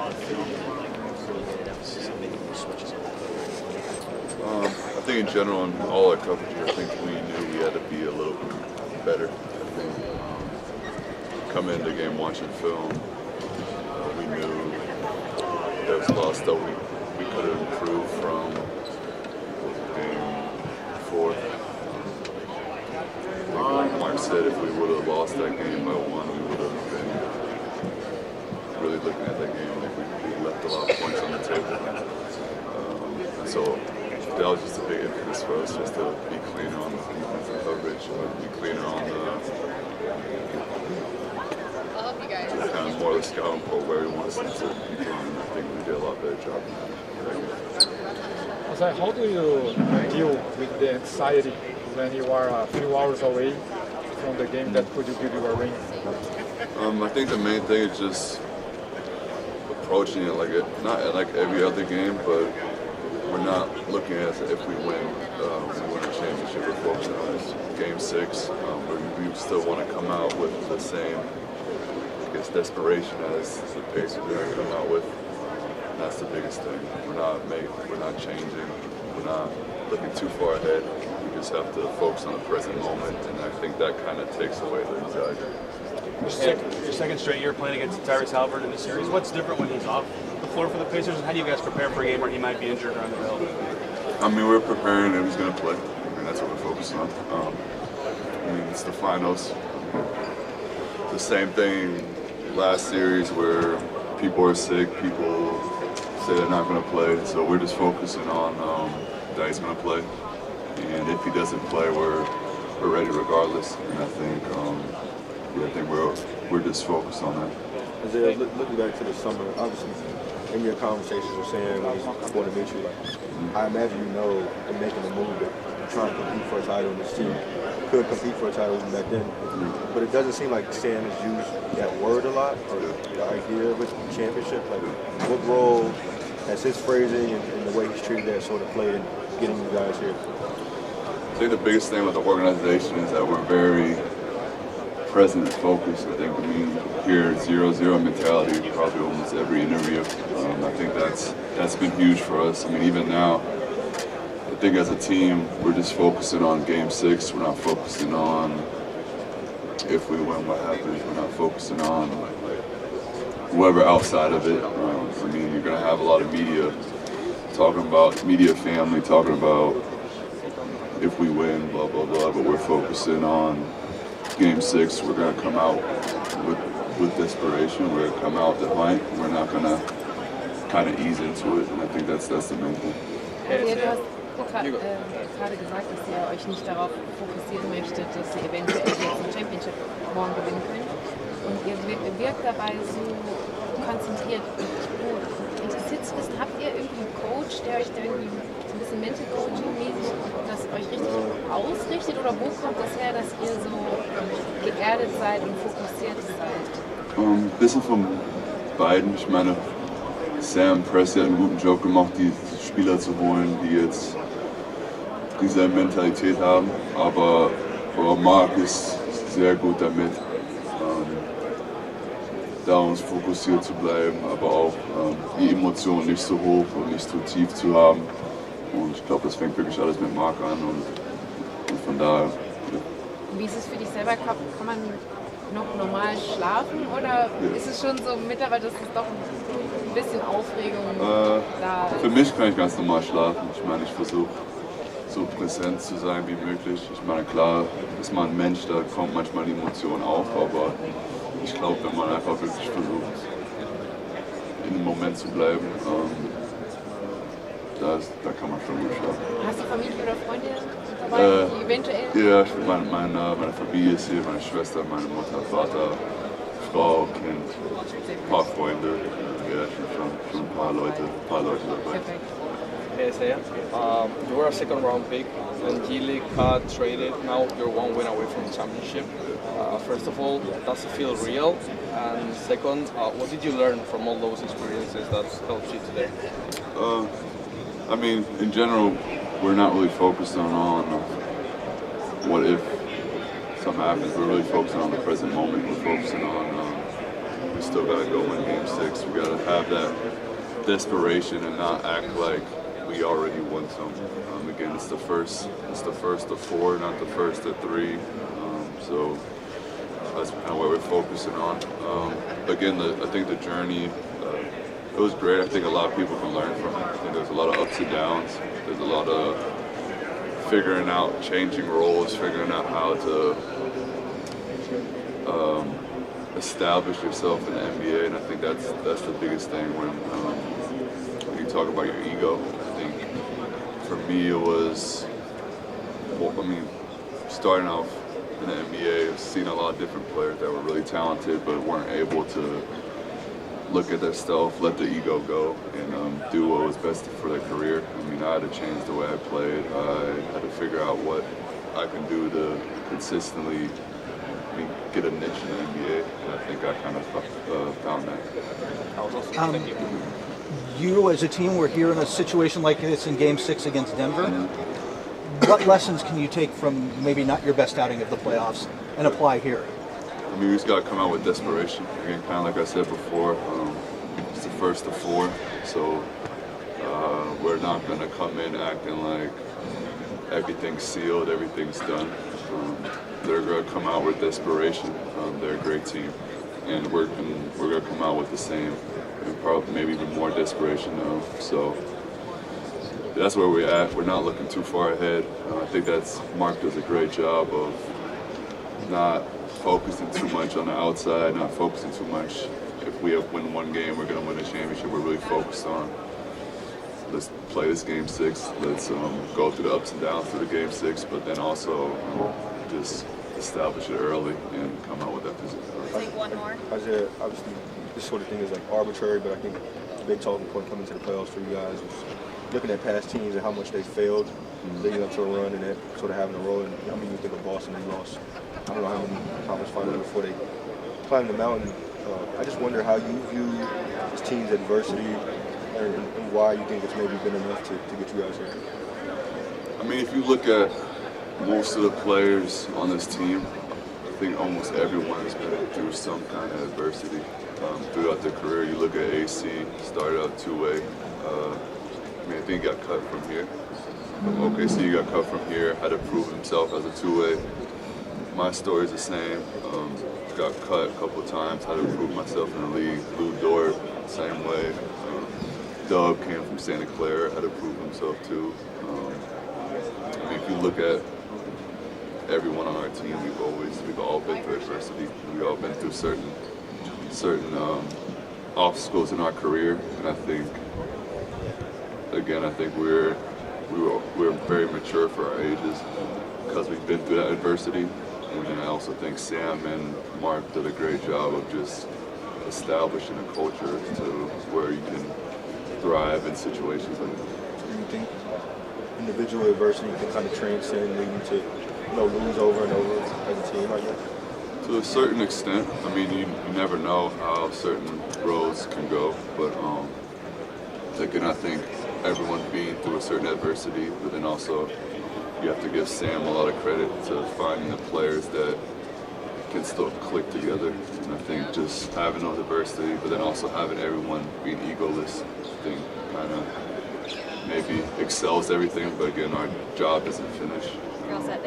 on film or like really made an emphasis on making those switches? I think in general, in all our coverage here, I think we knew we had to be a little bit better. I think coming into the game watching film, we knew there was a lot of stuff we could have improved from game 4. Like Mark said, if we would have lost that game by 1, we would have been really looking at that game like we left a lot of points on the table. And so that was just a big impetus for us, just to be cleaner on the defensive coverage, be cleaner on the kind of more of the scouting report where we want us to be doing, and I think we did a lot better job. So how do you deal with the anxiety when you are a few hours away from the game that could give you a ring? I think the main thing is just approaching it not like every other game, but we're not looking at it if we win a championship. We're focusing on this game 6. We still want to come out with the same, I guess, desperation as the Pacers are going to come out with. And that's the biggest thing. We're not changing. We're not looking too far ahead. We just have to focus on the present moment, and I think that kind of takes away the anxiety. Your second straight year playing against Tyrese Halliburton in the series. What's different when he's off the floor for the Pacers, and how do you guys prepare for a game where he might be injured or unavailable? I mean, we're preparing if he's going to play. I mean, that's what we're focusing on. I mean, it's the finals. The same thing last series where people are sick, people say they're not going to play, so we're just focusing on that he's going to play. And if he doesn't play, we're ready regardless. And I think we're just focused on that. Isaiah, looking back to the summer, obviously, in your conversations you're saying when he's going to meet you, I imagine you know in making a move that you're trying to compete for a title, and this team could compete for a title even back then. But it doesn't seem like Sam has used that word a lot, or the idea of a championship. Like, what role has his phrasing and the way he's treated that sort of played in getting you guys here? I think the biggest thing with the organization is that we're very present and focused. I think we hear 0-0 mentality probably almost every interview. I think that's been huge for us. I mean, even now, I think as a team, we're just focusing on Game 6. We're not focusing on if we win, what happens. We're not focusing on whoever outside of it. I mean, you're going to have a lot of media talking about media family, talking about if we win, blah, blah, blah. But we're focusing on Game 6. We're going to come out with desperation. We're going to come out defiant. We're not going to kind of ease into it. And I think that's the main thing. Du hast gerade gesagt, dass ihr euch nicht darauf fokussieren möchtet, dass ihr eventuell jetzt ein Championship morgen gewinnen könnt. Und ihr wirkt dabei so konzentriert. Interessiert zu wissen, habt ihr irgendwie einen Coach, der euch da irgendwie so ein bisschen Mental Coaching-mäßig das euch richtig ausrichtet? Oder wo kommt das her, dass ihr so geerdet seid und fokussiert seid? Ein bisschen von beiden. Ich meine, Sam Presti hat einen guten Job gemacht, die Spieler zu holen, die jetzt diese Mentalität haben. Aber Mark ist sehr gut damit, da uns fokussiert zu bleiben, aber auch die Emotionen nicht so hoch und nicht so tief zu haben. Und ich glaube, das fängt wirklich alles mit Mark an und von daher. Wie ist es für dich selber? Kann man noch normal schlafen oder ist es schon so mittlerweile, dass es doch ein bisschen Aufregung da ist? Für mich kann ich ganz normal schlafen. Ich meine, ich versuche so präsent zu sein wie möglich. Ich meine, klar ist man ein Mensch, da kommt manchmal die Emotion auf, aber ich glaube, wenn man einfach wirklich versucht, in dem Moment zu bleiben, da kann man schon gut schlafen. Hast du Familie oder Freunde dabei, die eventuell? Ja, meine Familie ist hier, meine Schwester, meine Mutter, Vater, Frau, Kind, ein paar Freunde. Ja, schon ein paar Leute dabei. Perfekt. Hey Isaiah, you were a second round pick and G-League had traded. Now you're one win away from the championship. First of all, does it feel real? And second, what did you learn from all those experiences that helped you today? I mean, in general, we're not really focused on what if something happens. We're really focusing on the present moment. We're focusing on we still got to go win Game 6. We got to have that desperation and not act like we already won something. Again, it's the first of 4, not the first of 3. So that's kind of what we're focusing on. Again, I think the journey, it was great. I think a lot of people can learn from it. I think there's a lot of ups and downs. There's a lot of figuring out, changing roles, figuring out how to establish yourself in the NBA, and I think that's the biggest thing when you talk about your ego. I think for me it was, starting off in the NBA, I've seen a lot of different players that were really talented but weren't able to look at their stuff, let the ego go, and do what was best for their career. I had to change the way I played. I had to figure out what I can do to consistently get a niche in the NBA, and I think I kind of found that. Thank you. You as a team were here in a situation like this in Game 6 against Denver. What lessons can you take from maybe not your best outing of the playoffs and apply here? We just got to come out with desperation. Again, kind of like I said before, it's the first of 4, so we're not going to come in acting like everything's sealed, everything's done. They're going to come out with desperation. They're a great team, and we're going to come out with the same, and probably maybe even more desperation now. So that's where we're at. We're not looking too far ahead. I think Mark does a great job of not focusing too much on the outside, not focusing too much. If we win one game, we're going to win a championship. We're really focused on, let's play this Game 6. Let's go through the ups and downs through the Game 6, but then also just establish it early and come out with that position. Take one more. Isaiah, obviously, this sort of thing is like arbitrary, but I think the big talking point coming to the playoffs for you guys was looking at past teams and how much they failed leading up to a run and that sort of having a role. And I mean, you think of Boston, they lost, I don't know how many conference finals before they climbed the mountain. I just wonder how you view this team's adversity and why you think it's maybe been enough to get you guys here. If you look at most of the players on this team, I think almost everyone has been through some kind of adversity throughout their career. You look at AC, started out two-way. I think he got cut from here. OKC got cut from here, had to prove himself as a two-way. My story's the same. Got cut a couple of times, had to prove myself in the league. Lou Dort, same way. Dub came from Santa Clara, had to prove himself too. If you look at everyone on our team, we've all been through adversity. We've all been through certain obstacles in our career, and I think we're very mature for our ages because we've been through that adversity. And then I also think Sam and Mark did a great job of just establishing a culture to where you can thrive in situations like that. Do you think individual adversity can kind of transcend leading to lose over and over as a team like that? To a certain extent. You never know how certain roads can go, but again, I think everyone being through a certain adversity, but then also you have to give Sam a lot of credit to finding the players that can still click together. And I think just having those adversity, but then also having everyone being egoless, I think kind of maybe excels everything, but again, our job isn't finished. You're all set.